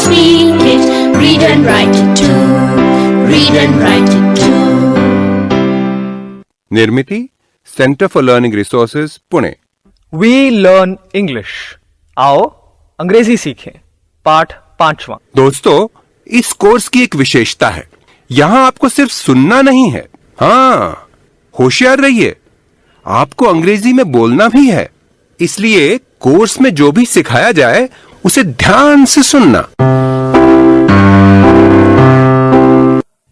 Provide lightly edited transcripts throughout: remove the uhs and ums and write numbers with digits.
speak it. Read and write it too. Read and write it too. Nirmiti, centre for learning resources, Pune. We learn English. आओ अंग्रेजी सीखें। पाठ 5वां। दोस्तों, इस कोर्स की एक विशेषता है, यहाँ आपको सिर्फ सुनना नहीं है, हाँ, होशियार रहिए, आपको अंग्रेजी में बोलना भी है। इसलिए कोर्स में जो भी सिखाया जाए उसे ध्यान से सुनना।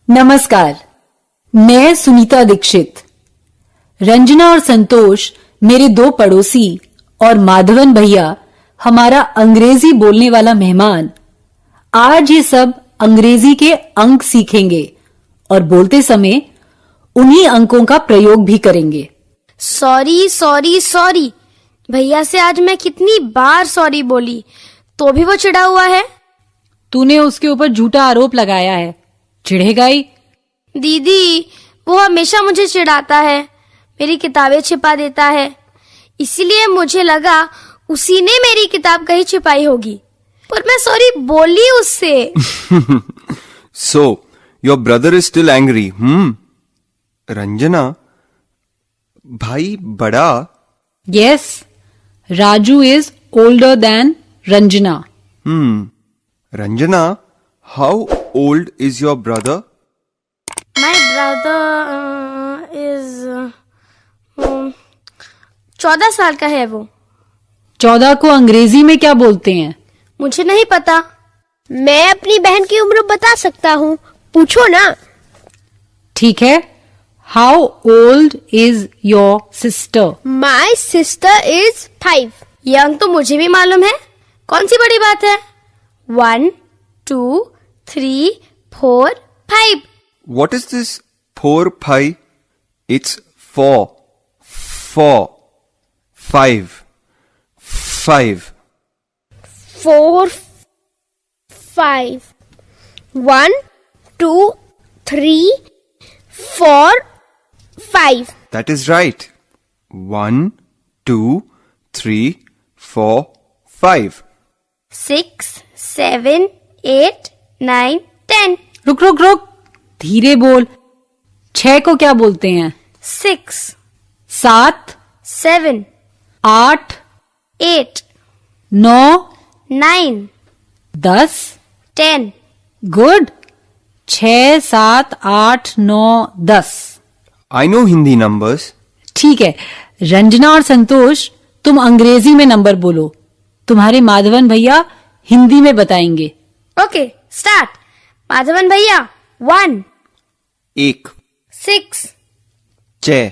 नमस्कार, मैं सुनीता दीक्षित। रंजना और संतोष मेरे 2 पड़ोसी और माधवन भैया हमारा अंग्रेजी बोलने वाला मेहमान आज ये सब अंग्रेजी के अंक सीखेंगे और बोलते समय उन्हीं अंकों का प्रयोग भी करेंगे। सॉरी सॉरी सॉरी, भैया से आज मैं कितनी बार सॉरी बोली तो भी वो चिढ़ा हुआ है। तूने उसके ऊपर झूठा आरोप लगाया है, चिढ़ेगा ही। दीदी, वो हमेशा मुझे चिढ़ाता है, मेरी किताबें छिपा देता है, इसीलिए मुझे लगा उसी ने मेरी किताब कहीं छिपाई होगी, पर मैं सॉरी बोली उससे। So, your brother is still angry, Ranjana, भाई बड़ा? Yes, Raju is older than Ranjana. Ranjana, how old is your brother? My brother is 14 साल का है वो। 14 को अंग्रेजी में क्या बोलते हैं? मुझे नहीं पता। मैं अपनी बहन की उम्र बता सकता हूँ, पूछो ना। ठीक है, How old is your sister? My sister is 5. ये अंक तो मुझे भी मालूम है, कौन सी बड़ी बात है। 1, 2, 3, 4, 5। What is this 4, 5? It's 4, 4, 5, 5. 4, 5. 1, 2, 3, 4, 5. That is right. 1, 2, 3, 4, 5. 6, 7, 8, 9, 10। रुक रुक रुक, धीरे बोल। 6 को क्या बोलते हैं? 6, 7, 7, 8, 8, 9, 9, 10। 10। Good. 6, 7, 8, 9, 10। I know Hindi numbers. ठीक है, रंजना और संतोष तुम अंग्रेजी में नंबर बोलो, तुम्हारे माधवन भैया हिंदी में बताएंगे। Okay, start. माधवन भैया 1, 1, 6। 6,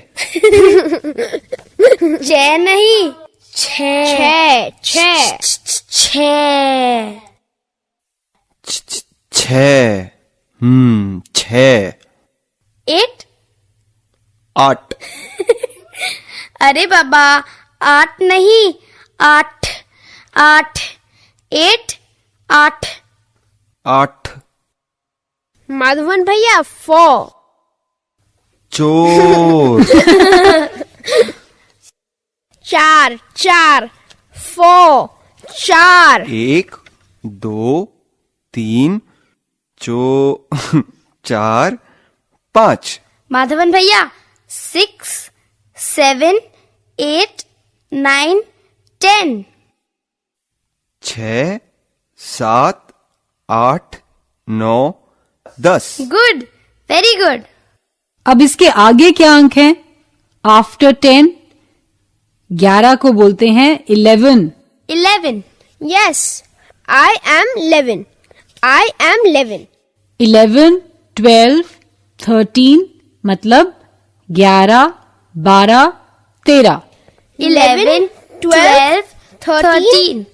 6 नहीं, 6, 6, 6। 6, 6, 8। 8, अरे बाबा, 8 नहीं, 8, 8, 8, 8। 8, माधवन भैया 4। चोर। 4, 4, 4, 4। 1, 2, 3, 4, 5। माधवन भैया 6, 7, 8, 9, 10। 6, 7, 8, 9, 10। Good, very good. अब इसके आगे क्या अंक हैं? आफ्टर 10, 11 को बोलते हैं 11। 11। Yes, I am 11. I am 11. 11, 12, 13 मतलब 11, 12, 13। 11, 12, 13।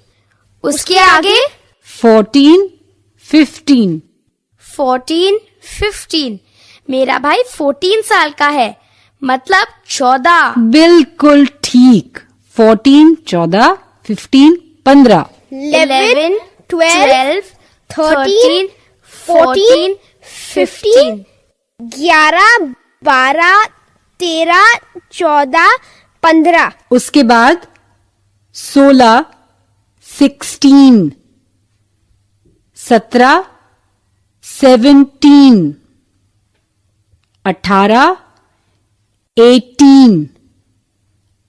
उसके आगे 14, 15। 14, 15। मेरा भाई 14 साल का है, मतलब 14। बिल्कुल ठीक। 14, 14, 15, 15। 11, 12, 13, 14, 15, 11, 12, 13, 14, 15। उसके बाद 16, 16, 17, 17, 18, 18,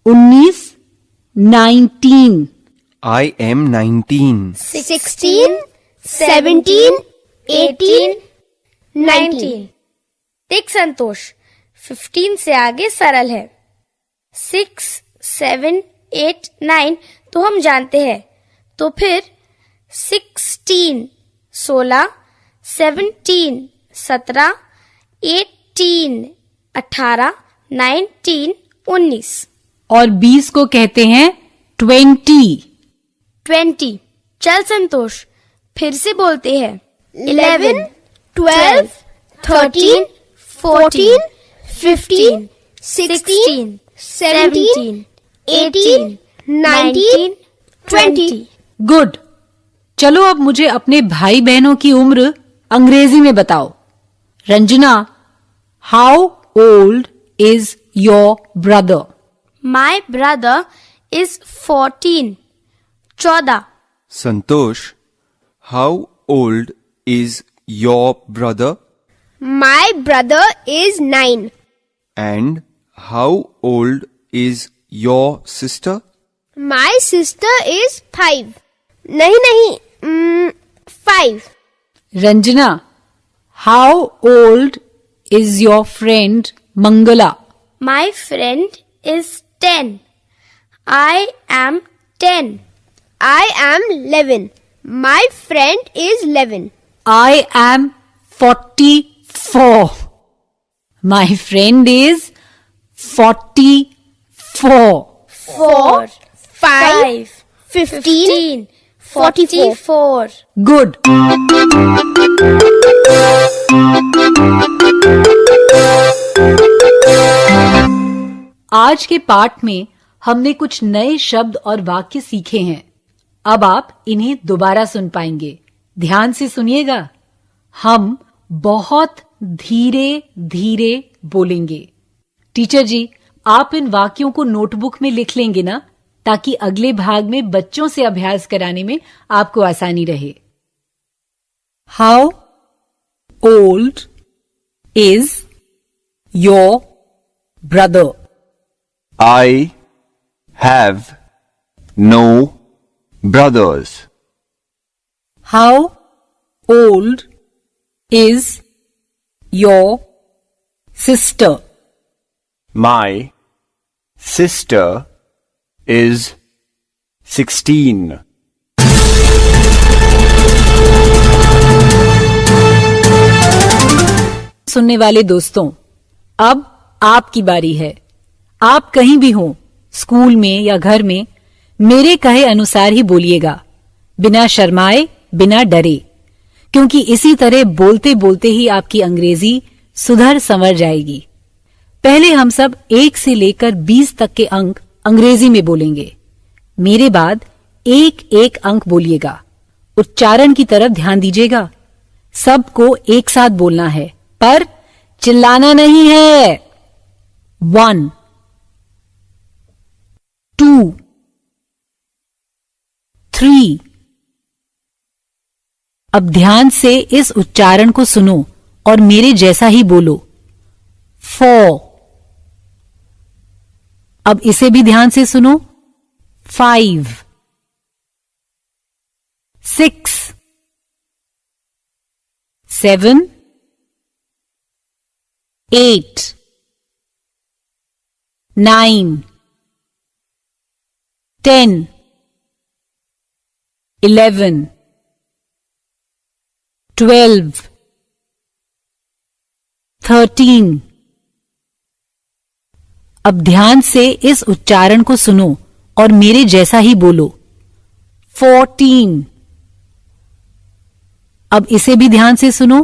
19, 19. I am 19. 16, 17, 18, 19. देख संतोष, 15 से आगे सरल है। 6, 7, 8, 9 तो हम जानते हैं। तो फिर 16, 16, 17, 17, 18, 18, 19, 19. और 20 को कहते हैं 20. 20. चल संतोष, फिर से बोलते हैं। 11, 12, 13, 14, 15, 16, 17, 18, 19, 20. गुड। चलो अब मुझे अपने भाई बहनों की उम्र अंग्रेजी में बताओ। Ranjana, how old is your brother? My brother is 14. 14. Santosh, how old is your brother? My brother is 9. And how old is your sister? My sister is 5. नहीं, 5. Ranjana, how old is your friend Mangala? My friend is 10. I am 10. I am 11. My friend is 11. I am 44. My friend is 44. 4, 5, 5, 15, 44. Good. आज के पाठ में हमने कुछ नए शब्द और वाक्य सीखे हैं। अब आप इन्हें दोबारा सुन पाएंगे। ध्यान से सुनिएगा। हम बहुत धीरे धीरे बोलेंगे। टीचर जी, आप इन वाक्यों को नोटबुक में लिख लेंगे ना, ताकि अगले भाग में बच्चों से अभ्यास कराने में आपको आसानी रहे। How old is your brother? I have no brothers. How old is your sister? My sister is 16. सुनने वाले दोस्तों, अब आपकी बारी है। आप कहीं भी हों, स्कूल में या घर में, मेरे कहे अनुसार ही बोलिएगा, बिना शर्माए, बिना डरे, क्योंकि इसी तरह बोलते बोलते ही आपकी अंग्रेजी सुधर संवर जाएगी। पहले हम सब 1 से लेकर 20 तक के अंक अंग्रेजी में बोलेंगे। मेरे बाद एक एक अंक बोलिएगा। उच्चारण की तरफ ध्यान दीजिएगा। सबको एक साथ बोलना है, पर चिल्लाना नहीं है। 1, 2, 3। अब ध्यान से इस उच्चारण को सुनो और मेरे जैसा ही बोलो। 4। अब इसे भी ध्यान से सुनो। 5, 6, 7, 8, 9, 10, 11, 12, 13। अब ध्यान से इस उच्चारण को सुनो और मेरे जैसा ही बोलो। 14। अब इसे भी ध्यान से सुनो।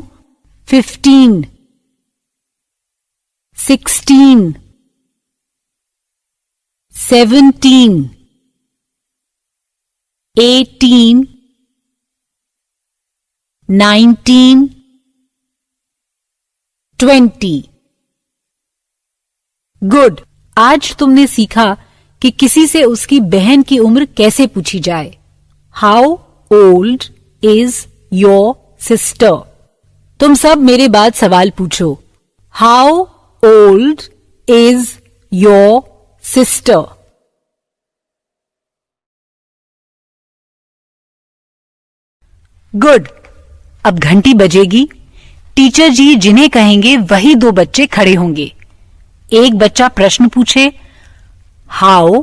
15, 16, 17, 18, 19, 20। गुड। आज तुमने सीखा कि किसी से उसकी बहन की उम्र कैसे पूछी जाए। How old is your sister. तुम सब मेरे बाद सवाल पूछो। How old is your sister? Good. अब घंटी बजेगी। टीचर जी जिन्हें कहेंगे वही दो बच्चे खड़े होंगे। एक बच्चा प्रश्न पूछे, how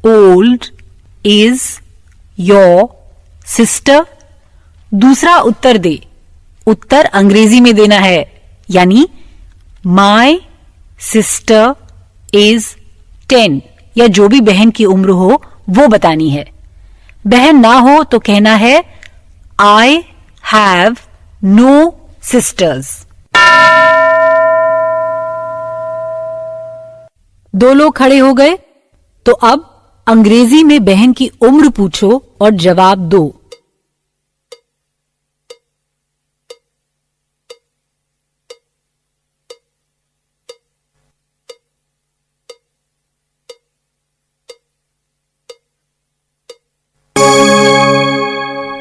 old is your sister? दूसरा उत्तर दे। उत्तर अंग्रेजी में देना है, यानी माई सिस्टर इज 10, या जो भी बहन की उम्र हो वो बतानी है। बहन ना हो तो कहना है आई हैव नो सिस्टर्स। दो लोग खड़े हो गए, तो अब अंग्रेजी में बहन की उम्र पूछो और जवाब दो।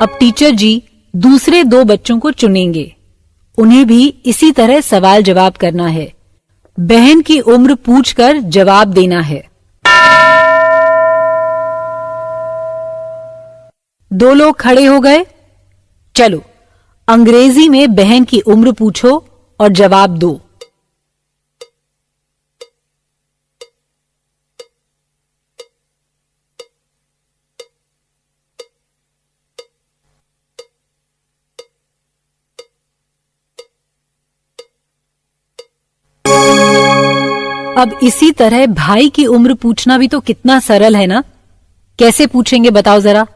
अब टीचर जी दूसरे दो बच्चों को चुनेंगे। उन्हें भी इसी तरह सवाल जवाब करना है। बहन की उम्र पूछकर जवाब देना है। दो लोग खड़े हो गए। चलो अंग्रेजी में बहन की उम्र पूछो और जवाब दो। अब इसी तरह भाई की उम्र पूछना भी तो कितना सरल है ना। कैसे पूछेंगे बताओ जरा।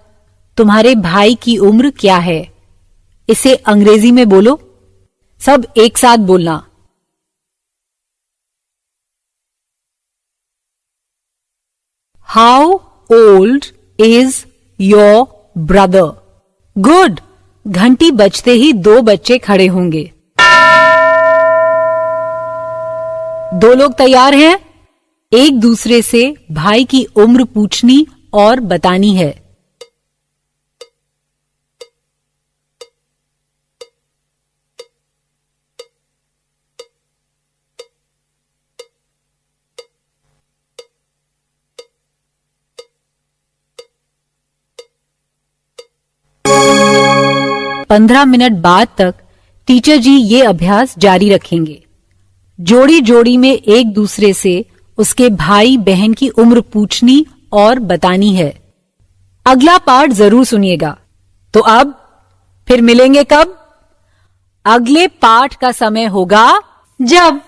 तुम्हारे भाई की उम्र क्या है? इसे अंग्रेजी में बोलो। सब एक साथ बोलना। How old is your brother? Good. घंटी बजते ही दो बच्चे खड़े होंगे। दो लोग तैयार हैं? एक दूसरे से भाई की उम्र पूछनी और बतानी है। पंद्रह मिनट बाद तक टीचर जी ये अभ्यास जारी रखेंगे। जोड़ी जोड़ी में एक दूसरे से उसके भाई बहन की उम्र पूछनी और बतानी है। अगला पार्ट जरूर सुनिएगा। तो अब फिर मिलेंगे कब? अगले पार्ट का समय होगा जब